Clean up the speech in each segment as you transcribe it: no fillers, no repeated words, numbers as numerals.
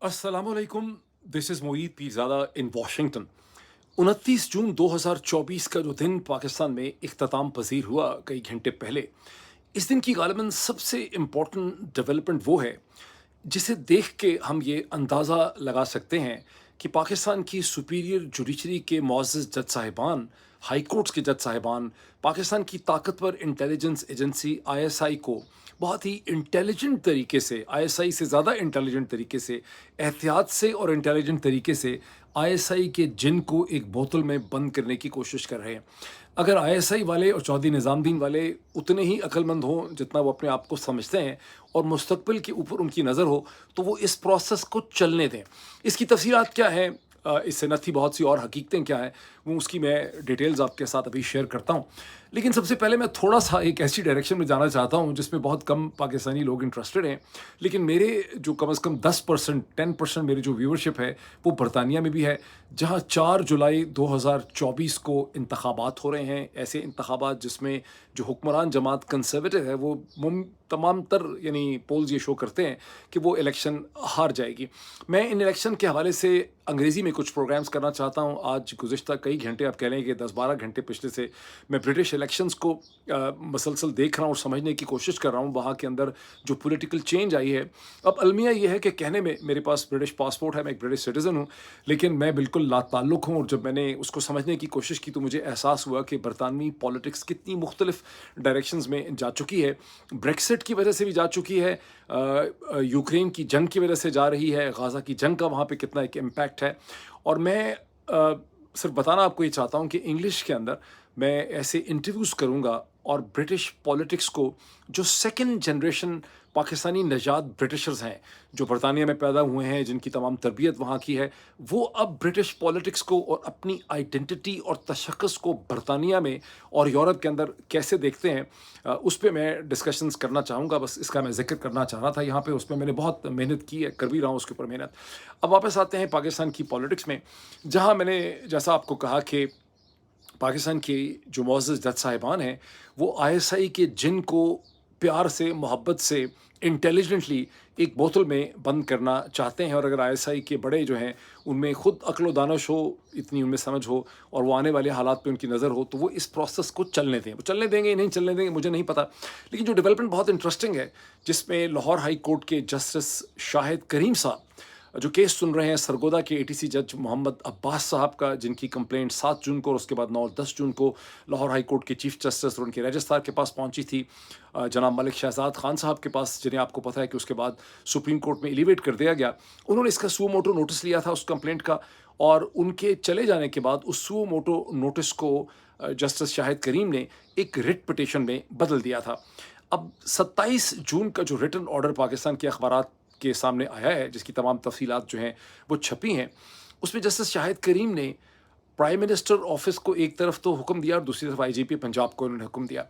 असलकुम, this is Moid Pirzada in Washington. 29 जून 2024 का जो दिन पाकिस्तान में इख्तिताम पजीर हुआ कई घंटे पहले, इस दिन की गालिबन सबसे इम्पोर्टेंट डेवलपमेंट वो है जिसे देख के हम ये अंदाज़ा लगा सकते हैं कि पाकिस्तान की सुपीरियर जुडिशरी के मुअज़्ज़ज़ जज साहिबान, हाई कोर्ट्स के जज साहिबान, पाकिस्तान की ताकतवर इंटेलिजेंस एजेंसी आईएसआई को बहुत ही इंटेलिजेंट तरीके से, आईएसआई से ज़्यादा इंटेलिजेंट तरीके से, एहतियात से और इंटेलिजेंट तरीके से आईएसआई के जिन को एक बोतल में बंद करने की कोशिश कर रहे हैं। अगर आईएसआई वाले और चौधरी निज़ामुद्दीन वाले उतने ही अक्लमंद हों जितना वो अपने आप को समझते हैं और मुस्तकबिल के ऊपर उनकी नज़र हो, तो वो इस प्रोसेस को चलने दें। इसकी तफसीलात क्या हैं, इससे न थी बहुत सी और हकीकतें क्या हैं, वो उसकी मैं डिटेल्स आपके साथ अभी शेयर करता हूँ। लेकिन सबसे पहले मैं थोड़ा-सा एक ऐसी डायरेक्शन में जाना चाहता हूँ जिसमें बहुत कम पाकिस्तानी लोग इंटरेस्टेड हैं। लेकिन मेरे जो कम से कम 10% 10% मेरी जो व्यूअरशिप है, वो बरतानिया में भी है, जहाँ 4 जुलाई 2024 को इंतखाबात हो रहे हैं। ऐसे इंतखाबात जिसमें जो हुक्मरान जमात कंज़र्वेटिव है, वो तमाम तर यानी पोल्स ये शो करते हैं कि वो इलेक्शन हार जाएगी। मैं इन इलेक्शन के हवाले से अंग्रेज़ी में कुछ प्रोग्राम्स करना चाहता हूँ। आज गुज़िश्ता कई घंटे, आप कह लें कि 10-12 घंटे पिछले से मैं ब्रिटिश इलेक्शंस को मसलसल देख रहा हूँ और समझने की कोशिश कर रहा हूँ, वहाँ के अंदर जो पॉलिटिकल चेंज आई है। अब अलमिया ये है कि कहने में मेरे पास ब्रिटिश पासपोर्ट है, मैं एक ब्रिटिश सिटीज़न हूँ, लेकिन मैं बिल्कुल लाताल्लुक़ हूँ। और जब मैंने उसको समझने की कोशिश की तो मुझे एहसास हुआ कि बरतानवी पॉलिटिक्स कितनी मुख्तलिफ़ डायरेक्शंस में जा चुकी है। ब्रेक्सिट की वजह से भी जा चुकी है, यूक्रेन की जंग की वजह से जा रही है, गाज़ा की जंग का वहाँ पे कितना एक इम्पैक्ट है। और मैं सिर्फ बताना आपको ये चाहता हूँ कि इंग्लिश के अंदर मैं ऐसे इंटरव्यूज़ करूँगा और ब्रिटिश पॉलिटिक्स को, जो सेकंड जनरेशन पाकिस्तानी नजात ब्रिटिशर्स हैं, जो बरतानिया में पैदा हुए हैं, जिनकी तमाम तरबियत वहाँ की है, वो अब ब्रिटिश पॉलिटिक्स को और अपनी आइडेंटिटी और तशख़्ख़ुस को बरतानिया में और यूरोप के अंदर कैसे देखते हैं, उस पे मैं डिस्कशंस करना चाहूँगा। बस इसका मैं ज़िक्र करना चाह रहा था यहाँ पे, उस पे मैंने बहुत मेहनत की है, कर भी रहा हूँ उसके ऊपर मेहनत। अब वापस आते हैं पाकिस्तान की पॉलिटिक्स में, जहाँ मैंने जैसा आपको कहा कि पाकिस्तान के जो मुअज़्ज़ज़ जज साहिबान हैं, वो आईएसआई के जिन को प्यार से, मोहब्बत से, इंटेलिजेंटली एक बोतल में बंद करना चाहते हैं। और अगर आईएसआई के बड़े जो हैं, उनमें खुद अक्ल व दानिश हो, इतनी उनमें समझ हो और वो आने वाले हालात पे उनकी नज़र हो, तो वो इस प्रोसेस को चलने दें। वो चलने देंगे या नहीं चलने देंगे मुझे नहीं पता। लेकिन जो डेवलपमेंट बहुत इंटरेस्टिंग है, जिसमें लाहौर हाई कोर्ट के जस्टिस शाहिद करीम साहब जो केस सुन रहे हैं सरगोदा के एटीसी जज मोहम्मद अब्बास साहब का, जिनकी कंप्लेंट 7 जून को और उसके बाद 9 और 10 जून को लाहौर हाई कोर्ट के चीफ जस्टिस और उनके रजिस्ट्रार के पास पहुंची थी, जनाब मलिक शहजाद खान साहब के पास, जिन्हें आपको पता है कि उसके बाद सुप्रीम कोर्ट में एलिवेट कर दिया गया। उन्होंने इसका सुओ मोटो नोटिस लिया था उस कंप्लेंट का, और उनके चले जाने के बाद उस सुओ मोटो नोटिस को जस्टिस शाहिद करीम ने एक रिट पिटिशन में बदल दिया था। अब 27 जून का जो रिटन ऑर्डर पाकिस्तान के अखबारात के सामने आया है, जिसकी तमाम तफसीलात जो हैं वो छपी हैं, उसमें जस्टिस शाहिद करीम ने प्राइम मिनिस्टर ऑफिस को एक तरफ तो हुक्म दिया और दूसरी तरफ आईजीपी पंजाब को उन्होंने हुक्म दिया।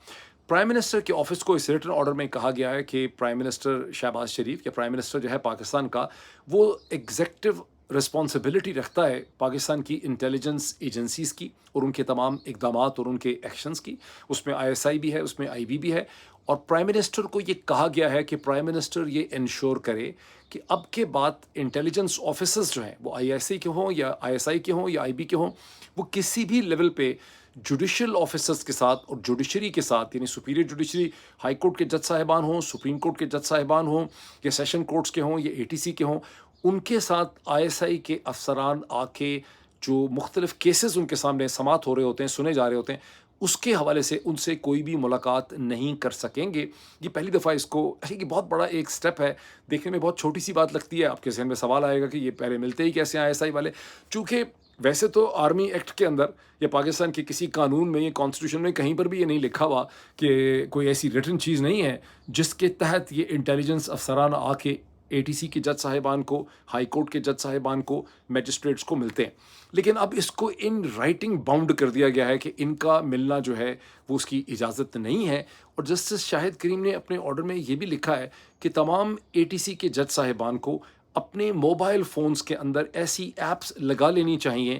प्राइम मिनिस्टर के ऑफिस को इस रिटन ऑर्डर में कहा गया है कि प्राइम मिनिस्टर शहबाज शरीफ या प्राइम मिनिस्टर जो है पाकिस्तान का, वो एग्जेक्टिव रिस्पॉन्सिबिलिटी रखता है पाकिस्तान की इंटेलिजेंस एजेंसीज़ की और उनके तमाम इकदामात और उनके एक्शंस की। उसमें आईएसआई भी है, उसमें आईबी भी है। और प्राइम मिनिस्टर को ये कहा गया है कि प्राइम मिनिस्टर ये इंश्योर करे कि अब के बाद इंटेलिजेंस ऑफिसर्स जो हैं, वो आईएसआई के हों या आईएसआई के हों या आईबी के हों, वो किसी भी लेवल पे जुडिशियल ऑफिसर्स के साथ और जुडिशरी के साथ, यानी सुपीरियर जुडिशरी, हाई कोर्ट के जज साहिबान हों, सुप्रीम कोर्ट के जज साहिबान हों, या सेशन कोर्ट्स के हों, या एटीसी के हों, उनके साथ आईएसआई के अफसरान आके जो मुख्तलिफ केसेस उनके सामने समात हो रहे होते हैं, सुने जा रहे होते हैं, उसके हवाले से उनसे कोई भी मुलाकात नहीं कर सकेंगे। ये पहली दफ़ा इसको, ये बहुत बड़ा एक स्टेप है। देखने में बहुत छोटी सी बात लगती है, आपके ज़हन में सवाल आएगा कि ये पहले मिलते ही कैसे हैं आईएसआई वाले। चूँकि वैसे तो आर्मी एक्ट के अंदर या पाकिस्तान के किसी कानून में या कॉन्स्टिट्यूशन में कहीं पर भी ये नहीं लिखा हुआ कि कोई ऐसी रिटन चीज़ नहीं है जिसके तहत ये इंटेलिजेंस अफसरान आके एटीसी के जज साहिबान को, हाई कोर्ट के जज साहिबान को, मैजिस्ट्रेट्स को मिलते हैं। लेकिन अब इसको इन राइटिंग बाउंड कर दिया गया है कि इनका मिलना जो है वो उसकी इजाज़त नहीं है। और जस्टिस शाहिद करीम ने अपने ऑर्डर में ये भी लिखा है कि तमाम एटीसी के जज साहिबान को اپنے موبائل فونز کے اندر ایسی ایپس لگا لینی چاہیے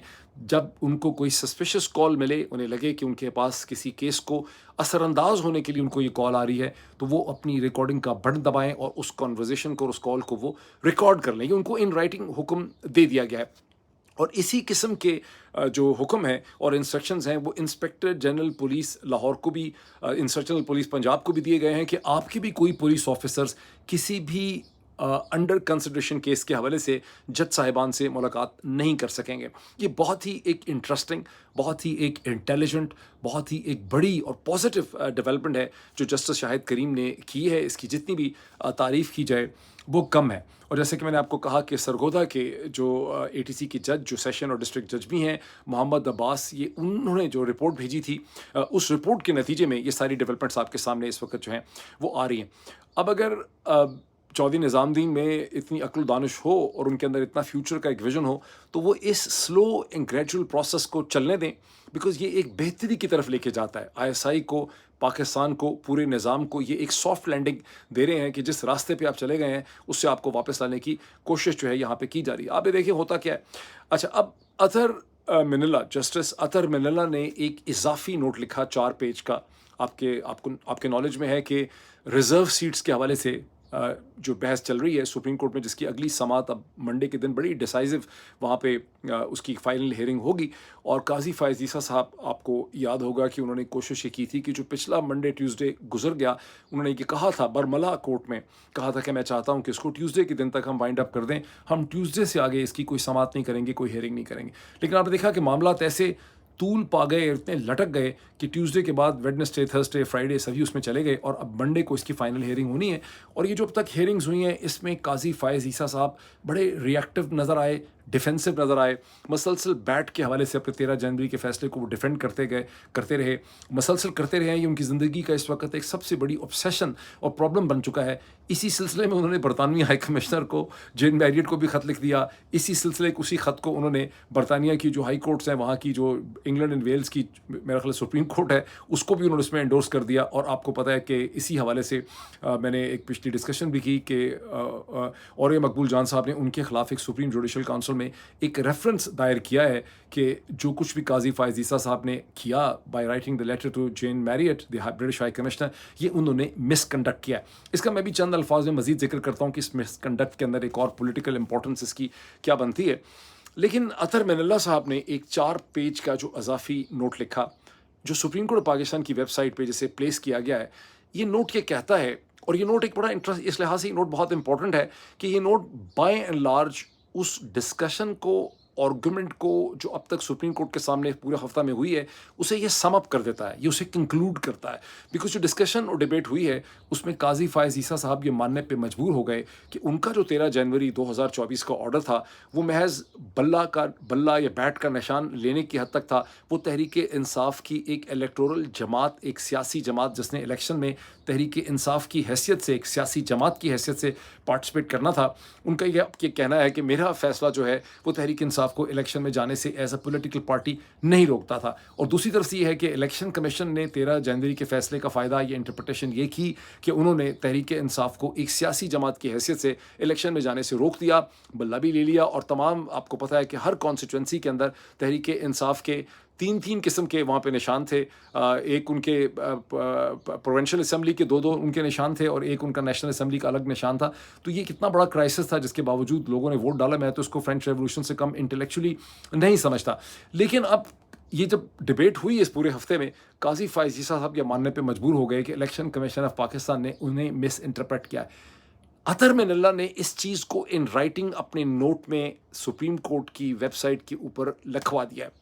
جب ان کو کوئی سسپیشس کال ملے، انہیں لگے کہ ان کے پاس کسی کیس کو اثر انداز ہونے کے لیے ان کو یہ کال آ رہی ہے، تو وہ اپنی ریکارڈنگ کا بٹن دبائیں اور اس کانورزیشن کو اور اس کال کو وہ ریکارڈ کر لیں. یہ ان کو ان رائٹنگ حکم دے دیا گیا ہے. اور اسی قسم کے جو حکم ہیں اور انسٹرکشنز ہیں وہ انسپیکٹر جنرل پولیس لاہور کو بھی، انسپیکٹر جنرل پولیس پنجاب کو بھی دیے گئے ہیں کہ آپ کے بھی کوئی پولیس آفیسرز کسی بھی انڈر کنسیڈریشن کیس کے حوالے سے جج صاحبان سے ملاقات نہیں کر سکیں گے. یہ بہت ہی ایک انٹرسٹنگ، بہت ہی ایک انٹیلیجنٹ، بہت ہی ایک بڑی اور پازیٹیو ڈیولپمنٹ ہے جو جسٹس شاہد کریم نے کی ہے. اس کی جتنی بھی تعریف کی جائے وہ کم ہے. اور جیسے کہ میں نے آپ کو کہا کہ سرگودا کے جو اے ٹی سی کے جج جو سیشن اور ڈسٹرکٹ جج بھی ہیں محمد عباس، یہ انہوں نے جو رپورٹ بھیجی تھی اس رپورٹ کے نتیجے میں یہ ساری ڈیولپمنٹس آپ کے سامنے اس وقت جو ہیں وہ آ رہی ہیں. اب اگر چودھری نظام الدین میں اتنی عقل و دانش ہو اور ان کے اندر اتنا فیوچر کا ایک ویژن ہو تو وہ اس سلو اینڈ گریجول پروسیس کو چلنے دیں، بیکاز یہ ایک بہتری کی طرف لے کے جاتا ہے. آئی ایس آئی کو، پاکستان کو، پورے نظام کو یہ ایک سافٹ لینڈنگ دے رہے ہیں کہ جس راستے پہ آپ چلے گئے ہیں اس سے آپ کو واپس لانے کی کوشش جو ہے یہاں پہ کی جا رہی ہے. آپ یہ دیکھیں ہوتا کیا ہے. اچھا، اب اطہر منلہ، جسٹس اطہر منلہ نے ایک اضافی نوٹ لکھا 4 پیج کا. آپ کے نالج میں ہے کہ ریزرو سیٹس کے حوالے سے جو بحث چل رہی ہے سپریم کورٹ میں، جس کی اگلی سماعت اب منڈے کے دن بڑی ڈیسائزو وہاں پہ اس کی فائنل ہیئرنگ ہوگی. اور قاضی فائز عیسیٰ صاحب، آپ کو یاد ہوگا کہ انہوں نے کوشش یہ کی تھی کہ جو پچھلا منڈے ٹیوزڈے گزر گیا، انہوں نے یہ کہا تھا برملا کورٹ میں، کہا تھا کہ میں چاہتا ہوں کہ اس کو ٹیوزڈے کے دن تک ہم وائنڈ اپ کر دیں، ہم ٹیوزڈے سے آگے اس کی کوئی سماعت نہیں کریں گے، کوئی ہیئرنگ نہیں کریں گے. لیکن آپ نے دیکھا کہ معاملات ایسے طول پا گئے، اتنے لٹک گئے کہ ٹیوزڈے کے بعد ویڈنسڈے، تھرسڈے، فرائیڈے سبھی اس میں چلے گئے اور اب منڈے کو اس کی فائنل ہیئرنگ ہونی ہے. اور یہ جو اب تک ہیئرنگز ہوئی ہیں اس میں قاضی فائز عیسیٰ صاحب بڑے ریئیکٹیو نظر آئے، ڈیفینسو نظر آئے، مسلسل بیٹ کے حوالے سے اپنے 13 جنوری کے فیصلے کو وہ ڈیفینڈ کرتے رہے، مسلسل کرتے رہے. یہ ان کی زندگی کا اس وقت ایک سب سے بڑی obsession اور پرابلم بن چکا ہے. اسی سلسلے میں انہوں نے برطانوی ہائی کمشنر کو، جین میریٹ کو بھی خط لکھ دیا. اسی سلسلے اسی خط کو انہوں نے برطانیہ کی جو ہائی کورٹس ہیں، وہاں کی جو انگلینڈ اینڈ ویلز کی میرا خیال سپریم کورٹ ہے، اس کو بھی انہوں نے اس میں انڈورس کر دیا. اور آپ کو پتہ ہے کہ اسی حوالے سے میں نے ایک پچھلی ڈسکشن بھی کی کہ اور مقبول جان صاحب نے ان کے خلاف ایک سپریم جوڈیشل کونسل میں ایک ریفرنس دائر کیا ہے کہ جو کچھ بھی قاضی فائز عیسیٰ صاحب نے کیا by writing the letter to Jane Marriott the British high commissioner, یہ انہوں نے مس کنڈکٹ کیا ہے. اس کا میں بھی چند الفاظ میں مزید ذکر کرتا ہوں کہ اس مس کنڈکٹ کے اندر ایک اور پولیٹیکل امپورٹنس اس کی کیا بنتی ہے. لیکن اطہر منلہ صاحب نے ایک 4 پیج کا جو اضافی نوٹ لکھا جو سپریم کورٹ پاکستان کی ویب سائٹ پہ جسے پلیس کیا گیا ہے. یہ نوٹ یہ کہتا ہے، اور یہ نوٹ ایک بڑا انٹرسٹ، اس لحاظ سے یہ نوٹ بہت امپورٹنٹ ہے کہ یہ نوٹ بائی اینڈ لارج اس ڈسکشن کو، آرگومنٹ کو جو اب تک سپریم کورٹ کے سامنے پورے ہفتہ میں ہوئی ہے اسے یہ سم اپ کر دیتا ہے، یہ اسے کنکلوڈ کرتا ہے. بیکاز جو ڈسکشن اور ڈیبیٹ ہوئی ہے اس میں قاضی فائز عیسیٰ صاحب یہ ماننے پہ مجبور ہو گئے کہ ان کا جو 13 جنوری 2024 کا آرڈر تھا وہ محض بلہ یا بیٹ کا نشان لینے کی حد تک تھا. وہ تحریک انصاف کی ایک الیکٹورل جماعت، ایک سیاسی جماعت جس نے الیکشن میں تحریک انصاف کی حیثیت سے، ایک سیاسی جماعت کی حیثیت سے پارٹیسپیٹ کرنا تھا. ان کا یہ کہنا ہے کہ میرا فیصلہ جو ہے وہ تحریک انصاف کو الیکشن میں جانے سے ایز اے پولیٹیکل پارٹی نہیں روکتا تھا. اور دوسری طرف سے یہ ہے کہ الیکشن کمیشن نے 13 جنوری کے فیصلے کا فائدہ یہ انٹرپریٹیشن یہ کی کہ انہوں نے تحریک انصاف کو ایک سیاسی جماعت کی حیثیت سے الیکشن میں جانے سے روک دیا، بلہ بھی لے لیا. اور تمام آپ کو پتہ ہے کہ ہر کانسٹیٹوئنسی کے اندر تحریک انصاف کے 3 قسم کے وہاں پہ نشان تھے. ایک ان کے پروونشل اسمبلی کے 2 ان کے نشان تھے اور ایک ان کا نیشنل اسمبلی کا الگ نشان تھا. تو یہ کتنا بڑا کرائسس تھا جس کے باوجود لوگوں نے ووٹ ڈالا. میں تو اس کو فرینچ ریولوشن سے کم انٹلیکچولی نہیں سمجھتا. لیکن اب یہ جب ڈبیٹ ہوئی اس پورے ہفتے میں، قاضی فائز عیسیٰ صاحب یہ ماننے پہ مجبور ہو گئے کہ الیکشن کمیشن آف پاکستان نے انہیں مس انٹرپریٹ کیا. اطہر منلہ نے اس چیز کو ان رائٹنگ اپنے نوٹ میں سپریم کورٹ کی ویب سائٹ کے اوپر لکھوا دیا ہے،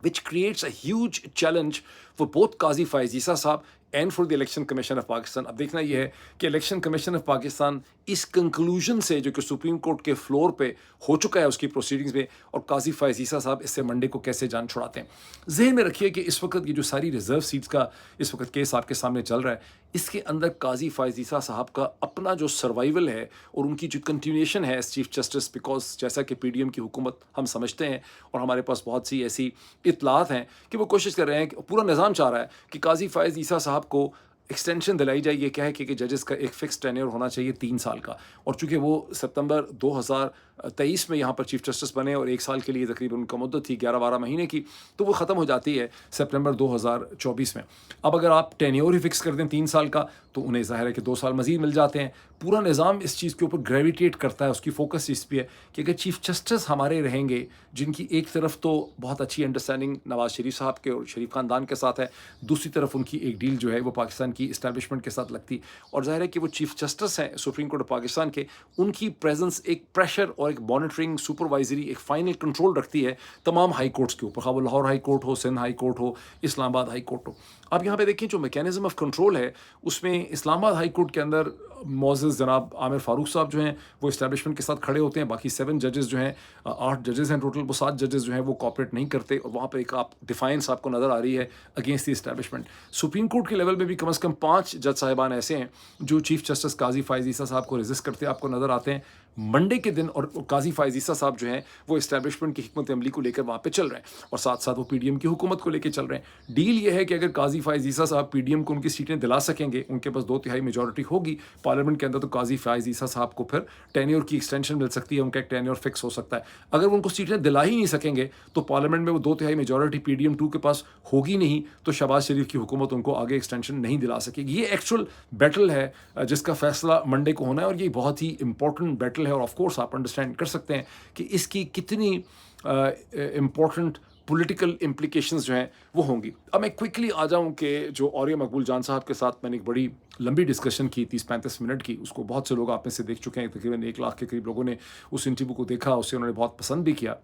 which creates a huge challenge for both قاضی فائز عیسیٰ صاحب and for the election commission of Pakistan. اب دیکھنا یہ ہے کہ الیکشن کمیشن آف پاکستان اس کنکلوژن سے جو کہ سپریم کورٹ کے فلور پہ ہو چکا ہے اس کی پروسیڈنگز میں، اور قاضی فائز عیسیٰ صاحب اس سے منڈے کو کیسے جان چھڑاتے ہیں. ذہن میں رکھیے کہ اس وقت یہ جو ساری ریزرو سیٹس کا اس وقت کیس آپ کے سامنے چل رہا ہے، اس کے اندر قاضی فائز عیسیٰ صاحب کا اپنا جو سروائیول ہے اور ان کی جو کنٹینیوشن ہے ایز چیف جسٹس، بیکاز جیسا کہ پی ڈی ایم کی حکومت ہم سمجھتے ہیں اور ہمارے پاس بہت سی ایسی اطلاعات ہیں کہ وہ کوشش کر رہے ہیں کہ پورا نظام چاہ رہا ہے کہ قاضی فائز عیسیٰ صاحب کو एक्सटेंशन दिलाई जाए, ये क्या है कि जजेस का एक फ़िक्स टेन्योर होना चाहिए 3 साल का, और चूँकि वो सितंबर 2023 में यहाँ पर चीफ जस्टिस बने और 1 साल के लिए तकरीबन उनका मुद्दत थी 11-12 महीने की, तो वो ख़त्म हो जाती है सितंबर 2024 में। अब अगर आप टेन्योर ही फ़िक्स कर दें 3 साल का, तो उन्हें ज़ाहिर है कि 2 साल मज़ीद मिल जाते हैं। पूरा निज़ाम इस चीज़ के ऊपर ग्रेविटेट करता है, उसकी फ़ोकस इस पे है कि अगर चीफ जस्टिस हमारे रहेंगे, जिनकी एक तरफ तो बहुत अच्छी अंडरस्टैंडिंग नवाज़ शरीफ साहब के और शरीफ ख़ानदान के साथ है, दूसरी तरफ उनकी एक डील जो है वो पाकिस्तान की इस्टेब्लिशमेंट के साथ लगती, और ज़ाहिर है कि वो चीफ जस्टिस हैं सुप्रीम कोर्ट ऑफ पाकिस्तान के, उनकी प्रेजेंस एक प्रेशर और एक मॉनिटरिंग, सुपरवाइजरी, एक फाइनल कंट्रोल रखती है तमाम हाई कोर्ट्स के ऊपर, ख़ास वो लाहौर हाई कोर्ट हो, सिंध हाई कोर्ट हो, इस्लामाबाद हाई कोर्ट हो। अब यहाँ पे देखें जो मैकेनिज्म ऑफ कंट्रोल है, उसमें इस्लामाबाद हाई कोर्ट के अंदर मोअज़्ज़ज़ जनाब आमिर फ़ारूक साहब जो हैं वो इस्टेब्लिशमेंट के साथ खड़े होते हैं। बाकी 7 जजेस जो हैं, 8 जजेस हैं टोटल, वो 7 जजेस जो हैं वो कॉपरेट नहीं करते, और वहाँ पे एक आप डिफाइंस आपको नज़र आ रही है against the establishment. Supreme court के लेवल में भी कम से कम 5 जज साहिबान ऐसे हैं जो चीफ जस्टिस काजी फ़ाइज़ ईसा साहब को रेजिस्ट करते आपको नज़र आते हैं मंडे के दिन, और काजी फ़ाइज़ ईसा साहब जो हैं वो इस्टेब्लिशमेंट की हिकमत अमली को लेकर वहाँ पे चल रहे हैं, और साथ साथ वो पीडीएम की हुकूमत को लेकर चल रहे हैं। डील ये है कि अगर काजी फ़ाइज़ ईसा साहब पीडीएम को उनकी सीटें दिला सकेंगे, उनके पास 2/3 मेजॉरिटी होगी पार्लियामेंट के अंदर, तो काजी फ़ाइज़ ईसा साहब को फिर टेन्योर की एक्सटेंशन मिल सकती है, उनका एक टेन्योर फिक्स हो सकता है। अगर वो उनको सीटें दिला ही नहीं सकेंगे, तो पार्लियामेंट में वो 2/3 मेजॉरिटी पीडीएम 2 के पास होगी नहीं, तो शहबाज शरीफ की हुकूमत उनको आगे एक्सटेंशन नहीं दिला सकेगी। ये एक्चुअल बैटल है जिसका फैसला मंडे को होना है, और ये बहुत ही इंपॉर्टेंट बैटल है, और ऑफ कोर्स आप अंडरस्टैंड कर सकते हैं कि इसकी कितनी इंपॉर्टेंट पॉलिटिकल इम्प्लीकेशंस जो हैं वो होंगी। अब मैं क्विकली आ जाऊं कि जो औरिया मकबूल जान साहब के साथ मैंने एक बड़ी लंबी डिस्कशन की 30-35 मिनट की, उसको बहुत से लोग आप में से देख चुके हैं, तकरीबन 1 लाख के करीब लोगों ने उस इंटरव्यू को देखा, उससे उन्होंने बहुत पसंद भी किया।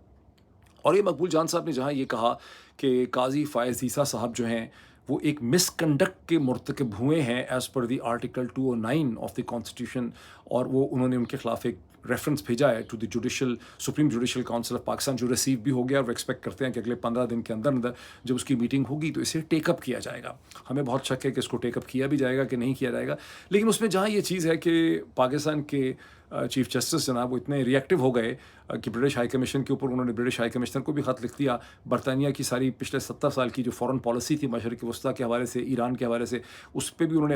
और ये मकबूल जान साहब ने जहाँ ये कहा कि काजी फ़ायज़ ईसा साहब जो हैं वो एक मिसकंडक्ट के मुर्तकब हुए हैं एज़ पर the article 209 of the constitution, और वो उन्होंने उनके खिलाफ एक रेफरेंस भेजा है to the judicial supreme judicial council of Pakistan, जो रिसीव भी हो गया, और वो एक्सपेक्ट करते हैं कि अगले 15 दिन के अंदर अंदर जब उसकी मीटिंग होगी तो इसे टेकअप किया जाएगा। हमें बहुत शक है कि इसको टेकअप किया भी जाएगा कि नहीं किया जाएगा, लेकिन उसमें जहाँ ये चीज़ है कि पाकिस्तान के चीफ जस्टिस जनाब वो इतने रिएक्टिव हो गए कि ब्रिटिश हाई कमीशन के ऊपर उन्होंने ब्रिटिश हाई कमिश्नर को भी ख़त लिख दिया। बरतानिया की सारी पिछले 70 साल की जो फ़ॉरेन पॉलिसी थी मशरिक़ वस्ता के हवाले से, ईरान के हवाले से, उस पर भी उन्होंने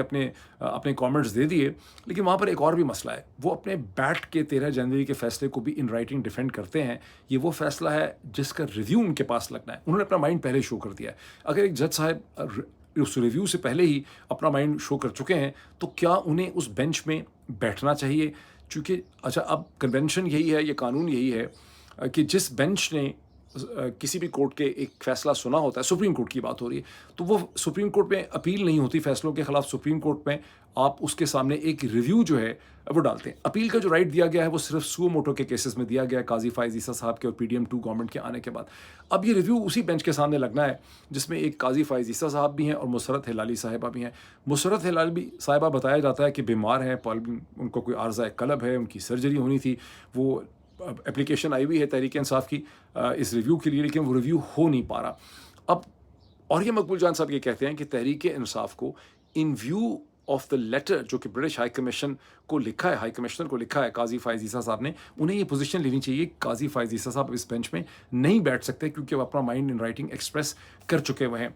अपने कमेंट्स दे दिए। लेकिन वहाँ पर एक और भी मसला है, वो अपने बैट के 13 जनवरी के फैसले को भी इन राइटिंग डिफेंड करते हैं। ये वो फैसला है जिसका रिव्यू उनके पास लगना है, उन्होंने अपना माइंड पहले शो कर दिया है। अगर एक जज साहब उस रिव्यू से पहले ही अपना माइंड शो कर चुके हैं, तो क्या उन्हें उस बेंच में बैठना चाहिए? चूँकि अच्छा, अब कन्वेंशन यही है, ये कानून यही है कि जिस बेंच ने किसी भी कोर्ट के एक फ़ैसला सुना होता है, सुप्रीम कोर्ट की बात हो रही है, तो वो सुप्रीम कोर्ट में अपील नहीं होती फैसलों के ख़िलाफ़। सुप्रीम कोर्ट में आप उसके सामने एक रिव्यू जो है वो डालते हैं। अपील का जो राइट दिया गया है वो सिर्फ सुओ मोटो के केसेस में दिया गया है, काजी फ़ायज़ ईसा साहब के और पीडीएम 2 गवर्नमेंट के आने के बाद। अब ये रिव्यू उसी बेंच के सामने लगना है जिसमें एक काजी फ़ायज़ ईसा साहब भी हैं और मुसरत हिलाली साहिबा भी हैं। मुसरत हिलाली साहिबा बताया जाता है कि बीमार हैं, उनको कोई आर्ज़ा क़ल्ब है, उनकी सर्जरी होनी थी। वो एप्लीकेशन आई हुई है तहरीक इंसाफ की इस रिव्यू के लिए, लेकिन वो रिव्यू हो नहीं पा रहा। अब और ये मकबूल जान साहब ये कहते हैं कि तहरीक इंसाफ को in view of the letter जो कि ब्रिटिश हाई कमीशन को लिखा है, हाई कमिश्नर को लिखा है काजी फ़ायज़ ईसा साहब ने, उन्हें ये पोजीशन लेनी चाहिए। काजी फ़ायज़ ईसा साहब इस बेंच में नहीं बैठ सकते क्योंकि वो अपना माइंड इन राइटिंग एक्सप्रेस कर चुके हुए हैं।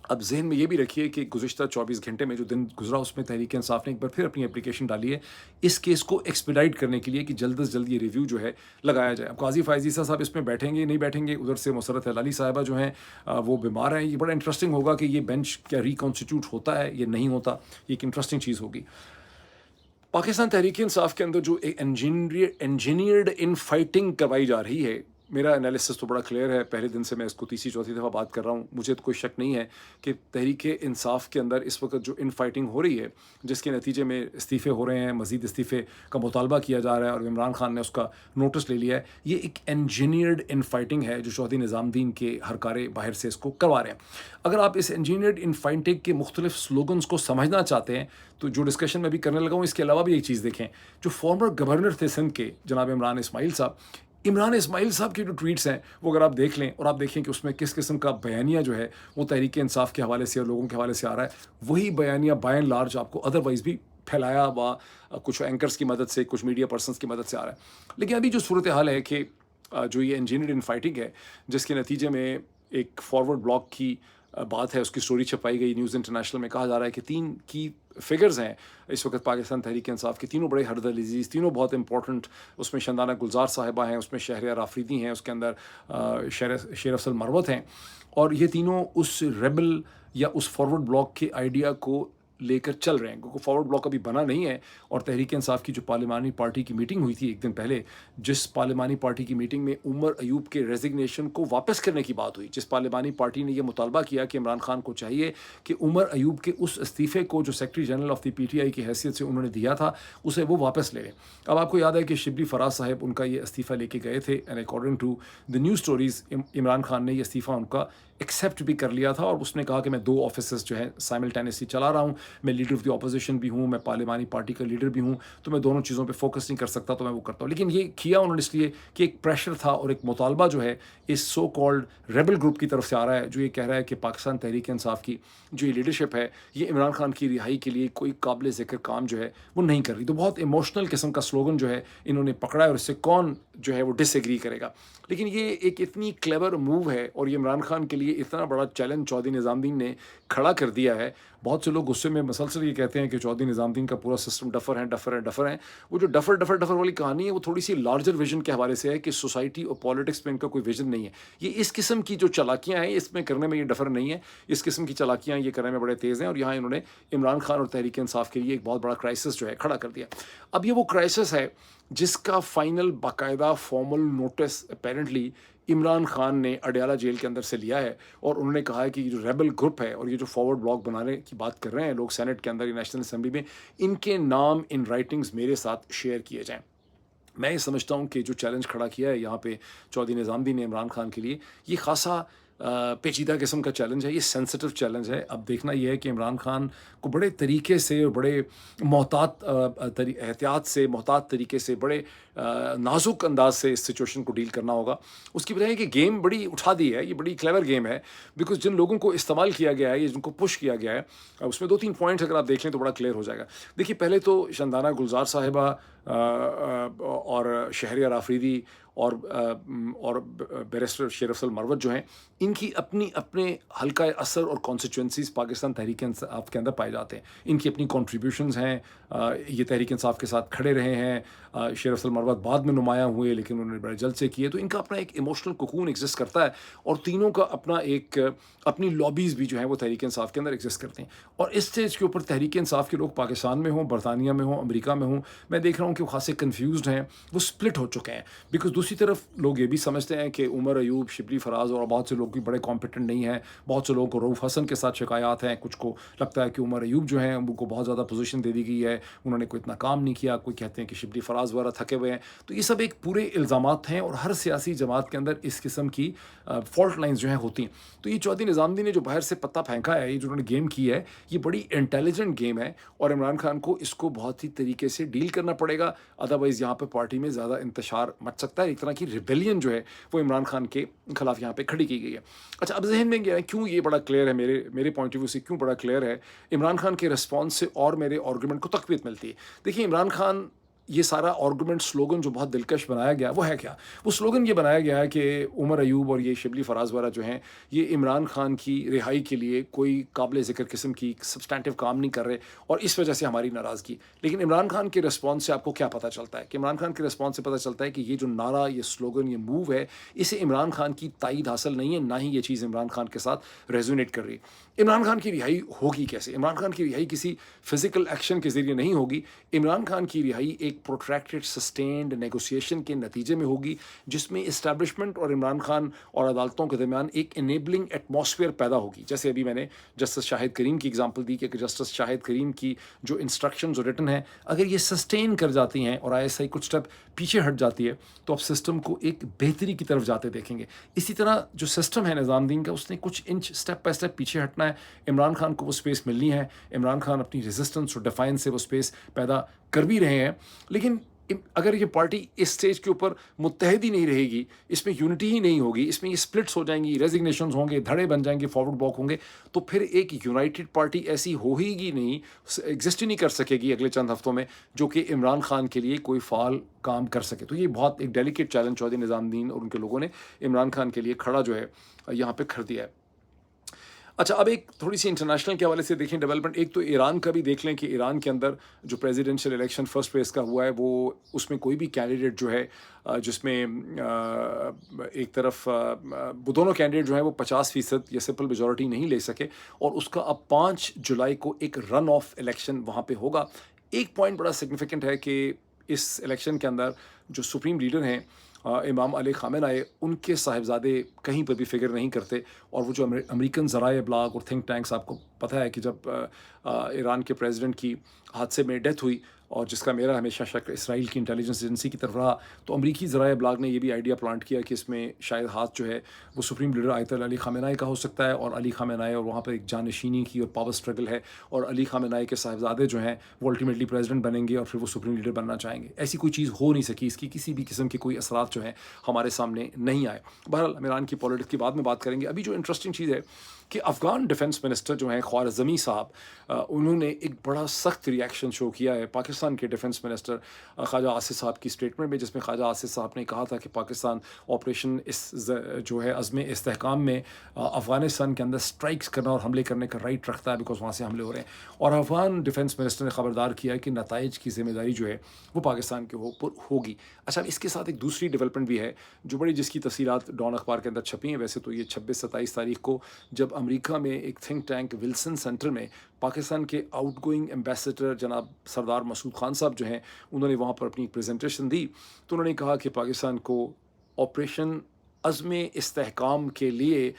अब ज़हन में ये भी रखिए कि गुज़िश्ता 24 घंटे में जो दिन गुजरा उसमें तहरीक इंसाफ ने एक बार फिर अपनी एप्लीकेशन डाली है इस केस को एक्सपीडाइट करने के लिए कि जल्द से जल्द ये रिव्यू जो है लगाया जाए। अब काजी फ़ायज़ ईसा साहब इसमें बैठेंगे नहीं बैठेंगे, उधर से मुसरत हिलाली साहिबा जो हैं वो बीमार हैं। ये बड़ा इंटरेस्टिंग होगा कि ये बेंच क्या रिकॉन्स्टिट्यूट होता है, ये नहीं होता, ये एक इंटरेस्टिंग चीज़ होगी। पाकिस्तान तहरीक इंसाफ के अंदर जो एक इंजीनियर्ड इन फाइटिंग करवाई जा रही है, मेरा एनालिसिस तो बड़ा क्लियर है, पहले दिन से मैं इसको तीसरी चौथी दफ़ा बात कर रहा हूँ। मुझे तो कोई शक नहीं है कि तहरीक इंसाफ के अंदर इस वक्त जो इन फाइटिंग हो रही है, जिसके नतीजे में इस्तीफ़े हो रहे हैं, मज़ीद इस्तीफ़े का मुतालबा किया जा रहा है और इमरान खान ने उसका नोटिस ले लिया है, ये एक इंजीनियर्ड इन फाइटिंग है जो चौधरी निज़ामुद्दीन के हरकारे बाहर से इसको करवा रहे हैं। अगर आप इस इंजीनियर्ड इन फाइटिंग के मुख्तलिफ स्लोगन्स को समझना चाहते हैं तो जो डिस्कशन में भी करने लगा हूँ, इसके अलावा भी एक चीज़ देखें। जो फॉर्मर गवर्नर थे सिंध के जनाब इमरान इस्माइल साहब की जो ट्वीट्स हैं वो अगर आप देख लें और आप देखें कि उसमें किस किस्म का बयानिया जो है वो तहरीक इंसाफ के हवाले से और लोगों के हवाले से आ रहा है, वही बयानिया बाय एंड लार्ज आपको अदरवाइज़ भी फैलाया व कुछ एंकर्स की मदद से, कुछ मीडिया पर्सनस की मदद से आ रहा है। लेकिन अभी जो सूरत हाल है कि जो ये इंजीनियर्ड इन फाइटिंग है, जिसके नतीजे में एक फॉरवर्ड ब्लॉक की बात है, उसकी स्टोरी छपाई गई न्यूज़ इंटरनेशनल में। कहा जा रहा है कि 3 की फिगर्स हैं इस वक्त पाकिस्तान तहरीक इंसाफ के, तीनों बड़े हरदल अजीज़, तीनों बहुत इंपॉर्टेंट। उसमें शंदाना गुलजार साहिबा हैं, उसमें शहरियार आफरीदी हैं, उसके अंदर शेर अफसल मरवत हैं, और ये तीनों उस रेबल या उस फॉरवर्ड ब्लॉक के आइडिया को लेकर चल रहे हैं, क्योंकि फॉरवर्ड ब्लॉक अभी बना नहीं है। और तहरीक इंसाफ की जो पार्लिमानी पार्टी की मीटिंग हुई थी एक दिन पहले, जिस पार्लिमानी पार्टी की मीटिंग में उमर अयूब के रेजिग्नेशन को वापस करने की बात हुई, जिस पार्लिमानी पार्टी ने यह मुतालबा किया कि इमरान खान को चाहिए कि उमर अयूब के उस इस्तीफ़े को जो secretary general of the PTI की हैसियत से उन्होंने दिया था, उसे वो वापस ले लें। अब आपको याद है कि शिबली फराज साहब उनका ये इस्तीफ़ा लेके गए थे, and according to the news stories Imran Khan ने ये इस्तीफ़ा उनका एक्सेप्ट भी कर लिया था, और उसने कहा कि मैं 2 ऑफिसेस जो है साइमल्टेनियसली चला रहा हूँ, मैं लीडर ऑफ द अपोजिशन भी हूँ, मैं पार्लिमानी पार्टी का लीडर भी हूँ, तो मैं दोनों चीज़ों पे फोकस नहीं कर सकता, तो मैं वो करता हूँ। लेकिन ये किया उन्होंने इसलिए कि एक प्रेशर था और एक मुतालबा जो है इस सो कॉल्ड रेबल ग्रुप की तरफ से आ रहा है, जो ये कह रहा है कि पाकिस्तान तहरीक इंसाफ की जो ये लीडरशिप है, ये इमरान खान की रिहाई के लिए कोई काबिल ज़िक्र काम जो है वो नहीं कर रही। तो बहुत इमोशनल किस्म का स्लोगन जो है इन्होंने पकड़ा है, और इससे कौन जो है वो डिसएग्री करेगा। लेकिन ये एक इतनी क्लेवर मूव है, और ये इमरान खान के लिए इतना बड़ा चैलेंज चौधरी निज़ामुद्दीन ने खड़ा कर दिया है। बहुत से लोग गुस्से में मसलसल ये कहते हैं कि चौधरी निज़ामुद्दीन का पूरा सिस्टम डफर है, डफर है, डफर है। वो जो डफर डफर डफर वाली कहानी है, वो थोड़ी सी लार्जर विजन के हवाले से है कि सोसाइटी और पॉलिटिक्स में इनका कोई विजन नहीं है। ये इस किस्म की जो चालाकियाँ हैं, इसमें करने में ये डफर नहीं है, इस किस्म की चालाकियाँ ये करने में बड़े तेज़ हैं, और यहाँ इन्होंने इमरान खान और तहरीक इंसाफ के लिए एक बहुत बड़ा क्राइसिस जो है खड़ा कर दिया। अब ये वो क्राइसिस है जिसका फाइनल बाकायदा formal notice apparently Imran Khan ने अडयाला जेल के अंदर से लिया है, और उन्होंने कहा है कि जो रेबल ग्रुप है और ये जो फॉरवर्ड ब्लॉक बनाने की बात कर रहे हैं लोग सेनेट के अंदर, या नेशनल असेंबली में, इनके नाम इन राइटिंग्स मेरे साथ शेयर किए जाएं। मैं ये समझता हूँ कि जो चैलेंज खड़ा किया है यहाँ पे चौधरी निज़ामुद्दीन ने इमरान खान के लिए, ये खासा पेचीदा किस्म का चैलेंज है, ये सेंसिटिव चैलेंज है। अब देखना ये है कि इमरान खान को बड़े तरीके से और बड़े एहतियात से, मोहतात तरीके से, बड़े नाजुक अंदाज से इस सिचुएशन को डील करना होगा। उसकी वजह है कि गेम बड़ी उठा दी है, ये बड़ी क्लेवर गेम है, बिकॉज जिन लोगों को इस्तेमाल किया गया है, ये जिनको पुश किया गया है, उसमें 2-3 पॉइंट्स अगर आप देख लें तो बड़ा क्लियर हो जाएगा। देखिए, पहले तो शंदाना गुलजार साहिबा और शहरियार आफरीदी और बैरिस्टर शेर अफसल मरवत जो हैं, इनकी अपनी अपने हल्का असर और कॉन्स्टिट्यूंसीज़ पाकिस्तान तहरीक इंसाफ के अंदर पाए जाते हैं। इनकी अपनी कॉन्ट्रीब्यूशंस हैं, ये तहरीक इंसाफ के साथ खड़े रहे हैं। शेर अफसल मरवत बाद में नुमायाँ हुए, लेकिन उन्होंने बड़े जल्द से किए, तो इनका अपना एक इमोशनल कोकून एग्जिस्ट करता है, और तीनों का अपना एक अपनी लॉबीज़ भी जो है वो तहरीक इंसाफ के अंदर एग्जिस्ट करते हैं। और इस स्टेज के ऊपर तहरीक इंसाफ के लोग पाकिस्तान में हों, बरतानिया में हों, अमेरिका में हों, मैं देख रहा हूँ कि वो खासे कन्फ्यूज़्ड हैं, वो स्प्लिट हो चुके हैं। बिकॉज दूसरी तरफ लोग ये भी समझते हैं कि उमर अयूब, शिबली फराज और बहुत से लोग भी बड़े कॉम्पिटेंट नहीं हैं। बहुत से लोगों को रऊफ़ हसन के साथ शिकायत हैं, कुछ को लगता है कि उमर अयूब जो हैं उनको बहुत ज़्यादा पोजीशन दे दी गई है, उन्होंने कोई इतना काम नहीं किया। कोई कहते हैं कि शिबली फराज वगैरह थके हुए हैं। तो ये सब एक पूरे इल्ज़ामात हैं, और हर सियासी जमात के अंदर इस किस्म की फॉल्ट लाइन्स जो हैं होती हैं। तो ये चौधरी निज़ामुद्दीन ने जो बाहर से पत्ता फेंका है, ये जो उन्होंने गेम की है, ये बड़ी इंटेलिजेंट गेम है, और इमरान खान को इसको बहुत ही तरीके से डील करना पड़ेगा। अदरवाइज़ यहाँ पे पार्टी में ज़्यादा इंतशार मच सकता है, एक तरह की रिबेलियन जो है वो इमरान खान के खिलाफ यहाँ पे खड़ी की गई है। अच्छा, अब जहन में गया है क्यों ये बड़ा क्लियर है, मेरे पॉइंट ऑफ व्यू से क्यों बड़ा क्लियर है इमरान खान के रिस्पॉन्स से, और मेरे आर्गूमेंट को तक़वीत मिलती है। देखिए, इमरान खान ये सारा आर्गूमेंट स्लोगन जो बहुत दिलकश बनाया गया वो है क्या? वो स्लोगन ये बनाया गया है कि उमर अयूब और ये शिबली फराज वगैरह जो हैं, ये इमरान खान की रिहाई के लिए कोई काबिल ज़िक्र किस्म की सब्सटैंटिव काम नहीं कर रहे, और इस वजह से हमारी नाराज़गी। लेकिन इमरान खान के रिस्पॉन्स से आपको क्या पता चलता है? कि इमरान खान के रिस्पॉन्स से पता चलता है कि ये जो नारा, ये स्लोगन, ये मूव है, इसे इमरान खान की तायद हासिल नहीं है, ना ही ये चीज़ इमरान खान के साथ रेजोनेट कर रही है। इमरान खान की रिहाई होगी कैसे? इमरान खान की रिहाई किसी फिजिकल एक्शन के ज़रिए नहीं होगी। इमरान खान की रिहाई एक प्रोट्रैक्टेड सस्टेन्ड नेगोशिएशन के नतीजे में होगी, जिसमें इस्टेब्लिशमेंट और इमरान खान और अदालतों के दरमियान एक इनेबलिंग एटमॉस्फेयर पैदा होगी। जैसे अभी मैंने जस्टिस शाहिद करीम की एग्जांपल दी कि जस्टिस शाहिद करीम की जो इंस्ट्रक्शंस रिटन हैं, अगर ये सस्टेन कर जाती हैं और ISI कुछ स्टेप पीछे हट जाती है, तो आप सिस्टम को एक बेहतरी की तरफ जाते देखेंगे। इसी तरह जो सिस्टम है निज़ामुद्दीन का, उसने कुछ इंच स्टेप बाय स्टेप पीछे हटना है। इमरान खान को वो स्पेस मिलनी है। इमरान खान अपनी रेजिस्टेंस और डिफाइंस से वो स्पेस पैदा कर भी रहे हैं। लेकिन अगर ये पार्टी इस स्टेज के ऊपर मुत्तहद ही नहीं रहेगी, इसमें यूनिटी ही नहीं होगी, इसमें ये स्प्लिट्स हो जाएंगी, रेजिग्नेशंस होंगे, धड़े बन जाएंगे, फॉरवर्ड ब्लॉक होंगे, तो फिर एक यूनाइटेड पार्टी ऐसी होगी नहीं, एग्जिस्ट ही नहीं कर सकेगी अगले चंद हफ्तों में, जो कि इमरान खान के लिए कोई फाल काम कर सके। तो ये बहुत एक डेलिकेट चैलेंज चौधरी निज़ामुद्दीन और उनके लोगों ने इमरान खान के लिए खड़ा जो है यहाँ पे कर दिया है। अच्छा, अब एक थोड़ी-सी इंटरनेशनल के हवाले से देखें डेवलपमेंट। एक तो ईरान का भी देख लें कि ईरान के अंदर जो प्रेसिडेंशियल इलेक्शन फर्स्ट फेज़ का हुआ है, वो उसमें कोई भी कैंडिडेट जो है जिसमें एक तरफ वो दोनों कैंडिडेट जो हैं वो 50% या सिंपल मेजॉरिटी नहीं ले सके, और उसका अब 5 जुलाई को एक रन ऑफ इलेक्शन वहाँ पे होगा। एक पॉइंट बड़ा सिग्निफिकेंट है कि इस इलेक्शन के अंदर जो सुप्रीम लीडर हैं इमाम अली ख़ामेनेई, उनके साहिबज़ादे कहीं पर भी फ़िगर नहीं करते। और वो जो अमेरिकन ज़राए इब्लाग और थिंक टैंक्स, आपको पता है कि जब ईरान के प्रेसिडेंट की हादसे में डेथ हुई, और जिसका मेरा हमेशा शक इसराइल की इंटेलिजेंस एजेंसी की तरफ रहा, तो अमरीकी ज़राए इब्लाग ने ये भी आइडिया प्लांट किया कि इसमें शायद हाथ जो है वो supreme leader Ayatollah Ali Khamenei का हो सकता है, और अली ख़ामेनेई और वहाँ पर एक जानशीनी की और पावर स्ट्रगल है, और अली ख़ामेनेई के साहिबज़ादे जो हैं वो अल्टीमेटली प्रेसिडेंट बनेंगे और फिर वो सुप्रीम लीडर बनना चाहेंगे। ऐसी कोई चीज़ हो नहीं सकी, इसकी किसी भी किस्म के कोई असरात जो हैं हमारे सामने नहीं आए। बहरहाल हम ईरान की पॉलिटिक्स की बाद में बात करेंगे। अभी जो इंटरेस्टिंग चीज़ है कि अफ़गान डिफेंस मिनिस्टर जो हैं ख्वारज़मी साहब, उन्होंने एक बड़ा सख्त रिएक्शन शो किया है पाकिस्तान के डिफेंस मिनिस्टर ख्वाजा आसिफ साहब की स्टेटमेंट में, जिसमें ख्वाजा आसिफ साहब ने कहा था कि पाकिस्तान ऑपरेशन जो है अज़्म इस्तेहकाम में अफ़गानिस्तान के अंदर स्ट्राइक्स करना और हमले करने का राइट रखता है, बिकॉज वहाँ से हमले हो रहे हैं। और अफ़गान डिफेंस मिनिस्टर ने खबरदार किया है कि नताइज की ज़िम्मेदारी जो है वो पाकिस्तान के होगी। अच्छा, इसके साथ एक दूसरी डेवलपमेंट भी है जो बड़ी, जिसकी तफसीलात डॉन अखबार के अंदर छपी हैं। वैसे तो ये 26-27 तारीख को जब अमेरिका में एक थिंक टैंक विल्सन सेंटर में पाकिस्तान के आउटगोइंग एम्बेसडर जनाब सरदार मसूद खान साहब जो हैं, उन्होंने वहाँ पर अपनी प्रेजेंटेशन दी, तो उन्होंने कहा कि पाकिस्तान को ऑपरेशन अज़्म इस्तेहकाम के लिए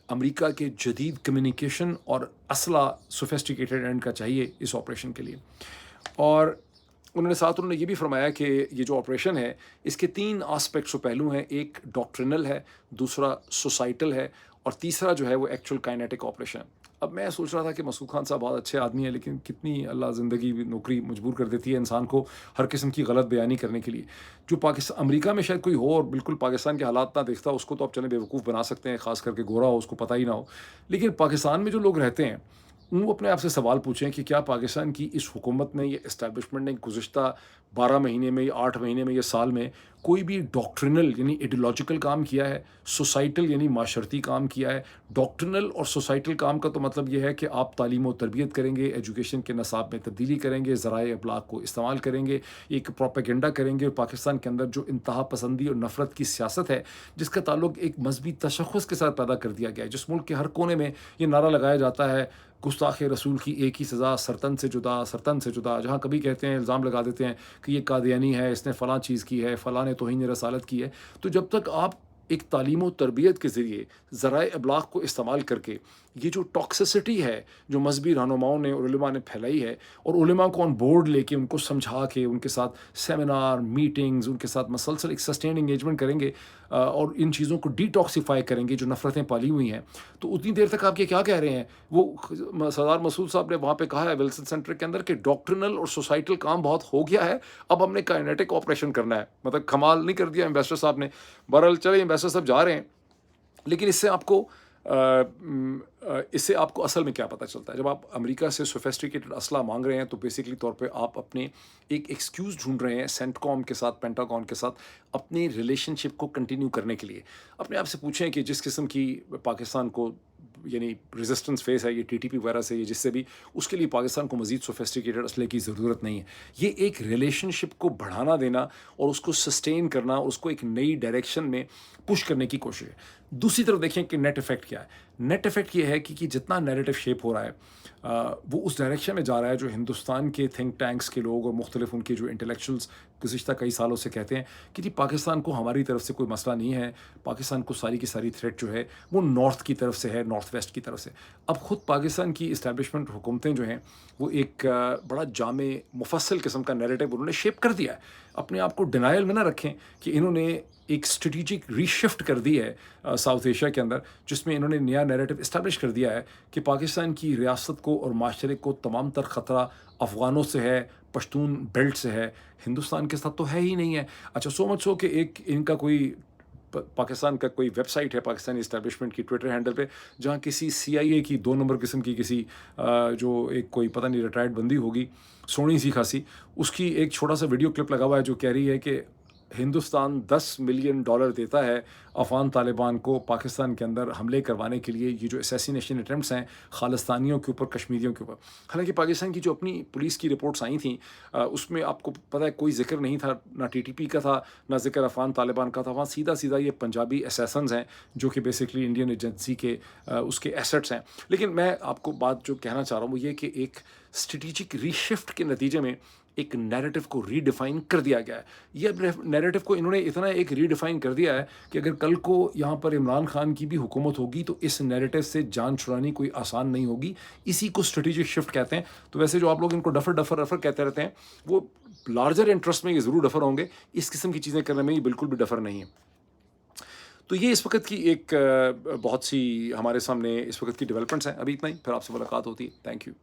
अमेरिका के जदीद कम्युनिकेशन और असला सोफिस्टिकेटेड एंड का चाहिए इस ऑपरेशन के लिए। और उन्होंने ये भी फरमाया कि ये जो ऑपरेशन है इसके 3 आस्पेक्ट्स और पहलू हैं। एक डॉक्ट्रिनल है, दूसरा सोसाइटल है, और तीसरा जो है वो एक्चुअल काइनेटिक ऑपरेशन है। अब मैं सोच रहा था कि मसूद खान साहब बहुत अच्छे आदमी हैं, लेकिन कितनी अल्लाह ज़िंदगी नौकरी मजबूर कर देती है इंसान को हर किस्म की गलत बयानी करने के लिए। जो पाकिस्तान अमेरिका में शायद कोई हो और बिल्कुल पाकिस्तान के हालात ना देखता, उसको तो आप चलें बेवकूफ़ बना सकते हैं, ख़ास करके गोरा हो, उसको पता ही ना हो। लेकिन पाकिस्तान में जो लोग रहते हैं, वो अपने आप से सवाल पूछें कि क्या पाकिस्तान की इस हुकूमत ने, ये इस्टेब्लिशमेंट ने गुज़िश्ता 12 महीने में या 8 महीने में या साल में कोई भी डॉक्ट्रिनल यानी आइडियोलॉजिकल काम किया है, सोसाइटल यानी माशरती काम किया है। डॉक्ट्रिनल और सोसाइटल काम का तो मतलब ये है कि आप तालीम और तरबियत करेंगे, एजुकेशन के नसाब में तब्दीली करेंगे, ज़राए इब्लाग को इस्तेमाल करेंगे, एक प्रोपेगेंडा करेंगे। और पाकिस्तान के अंदर जो इंतहा पसंदी और नफ़रत की सियासत है, जिसका ताल्लुक एक मजहबी तशख़्ख़ुस के साथ पैदा कर दिया गया है, जिस मुल्क के हर कोने में ये नारा लगाया जाता है, गुस्ताख़ रसूल की एक ही सज़ा, सरतन से जुदा, सरतन से जुदा। जहाँ कभी कहते हैं, इल्ज़ाम लगा देते हैं कि ये कादियानी है, इसने फ़लाँ चीज़ की है, फ़लाँ ने तौहीन रसालत की है। तो जब तक आप एक तालीम व तरबियत के ज़रिए ज़राए इब्लाग को इस्तेमाल करके ये जो टॉक्सिसिटी है जो मजहबी रहनुमाओं ने और उलमा ने फैलाई है, और उलमा को ऑन बोर्ड लेके उनको समझा के उनके साथ सेमिनार मीटिंग्स, उनके साथ मसलसल एक सस्टेन इंगेजमेंट करेंगे और इन चीज़ों को डिटॉक्सिफाई करेंगे जो नफ़रतें पाली हुई हैं, तो उतनी देर तक आप ये क्या कह रहे हैं। वो सरदार मसूद साहब ने वहाँ पे कहा है विल्सन सेंटर के अंदर कि डॉक्ट्रिनल और सोसाइटल काम बहुत हो गया है, अब हमने काइनेटिक ऑपरेशन करना है। मतलब कमाल नहीं कर दिया इन्वेस्टर साहब ने। बहरहाल चले, इन्वेस्टर साहब जा रहे हैं, लेकिन इससे आपको असल में क्या पता चलता है। जब आप अमेरिका से सोफिस्टिकेटेड असला मांग रहे हैं, तो बेसिकली तौर पे आप अपने एक एक्सक्यूज़ ढूंढ रहे हैं सेंटकॉम के साथ, पेंटागन के साथ अपनी रिलेशनशिप को कंटिन्यू करने के लिए। अपने आप से पूछें कि जिस किस्म की पाकिस्तान को यानी रेजिस्टेंस फेस है ये टीटीपी वगैरह से, ये जिससे भी, उसके लिए पाकिस्तान को मज़ीद सोफिस्टिकेटेड असले की ज़रूरत नहीं है। ये एक रिलेशनशिप को बढ़ाना देना और उसको सस्टेन करना और उसको एक नई डायरेक्शन में पुश करने की कोशिश है। दूसरी तरफ देखें कि नेट इफ़ेक्ट क्या है। नेट इफ़ेक्ट ये है कि जितना नैरेटिव शेप हो रहा है वो उस डायरेक्शन में जा रहा है जो हिंदुस्तान के थिंक टैंक्स के लोग और मुख्तलिफ उनके जो इंटेलेक्चुअल्स गुज़िश्ता कई सालों से कहते हैं कि जी पाकिस्तान को हमारी तरफ से कोई मसला नहीं है, पाकिस्तान को सारी की सारी थ्रेट जो है वो नॉर्थ की तरफ से है, नॉर्थ वेस्ट की तरफ से। अब ख़ुद पाकिस्तान की इस्टेब्लिशमेंट हुकूमतें जो हैं वो एक बड़ा जामे मुफस्सल किस्म का नैरेटिव उन्होंने शेप कर दिया है। अपने आप को डिनायल में ना रखें कि इन्होंने एक स्ट्रेटिजिक रीशिफ्ट कर दी है साउथ एशिया के अंदर, जिसमें इन्होंने नया नैरेटिव इस्टेब्लिश कर दिया है कि पाकिस्तान की रियासत को और माशरे को तमाम तर ख़तरा अफ़गानों से है, पश्तून बेल्ट से है, हिंदुस्तान के साथ तो है ही नहीं है। अच्छा, सो मच सो कि एक इनका कोई पाकिस्तान का कोई वेबसाइट है पाकिस्तानी इस्टेब्लिशमेंट की ट्विटर हैंडल पे, जहाँ किसी CIA की 2 नंबर किस्म की किसी जो एक कोई पता नहीं रिटायर्ड बंदी होगी सोहनी सी खासी, उसकी एक छोटा सा वीडियो क्लिप लगा हुआ है जो कह रही है कि ہندوستان $10 ملین دیتا ہے افغان طالبان کو پاکستان کے اندر حملے کروانے کے لیے، یہ جو اسیسینیشن اٹیمپٹس ہیں خالستانیوں کے اوپر، کشمیریوں کے اوپر. حالانکہ پاکستان کی جو اپنی پولیس کی رپورٹس آئی تھیں اس میں آپ کو پتہ ہے کوئی ذکر نہیں تھا، نہ ٹی ٹی پی کا تھا، نہ ذکر افغان طالبان کا تھا. وہاں سیدھا سیدھا یہ پنجابی اسیسنز ہیں جو کہ بیسکلی انڈین ایجنسی کے اس کے ایسٹس ہیں. لیکن میں آپ کو بات جو کہنا چاہ رہا ہوں وہ یہ کہ ایک اسٹریٹجک ری شفٹ کے نتیجے میں ایک نیریٹو کو ری ڈیفائن کر دیا گیا ہے. یہ نیریٹو کو انہوں نے اتنا ایک ری ڈیفائن کر دیا ہے کہ اگر کل کو یہاں پر عمران خان کی بھی حکومت ہوگی تو اس نیریٹو سے جان چھڑانی کوئی آسان نہیں ہوگی. اسی کو اسٹریٹجک شفٹ کہتے ہیں. تو ویسے جو آپ لوگ ان کو ڈفر کہتے رہتے ہیں، وہ لارجر انٹرسٹ میں یہ ضرور ڈفر ہوں گے، اس قسم کی چیزیں کرنے میں یہ بالکل بھی ڈفر نہیں ہے. تو یہ اس وقت کی ایک بہت سی ہمارے سامنے اس وقت کی ڈیولپمنٹس ہیں. ابھی اتنا ہی، پھر آپ سے ملاقات ہوتی ہے. Thank you.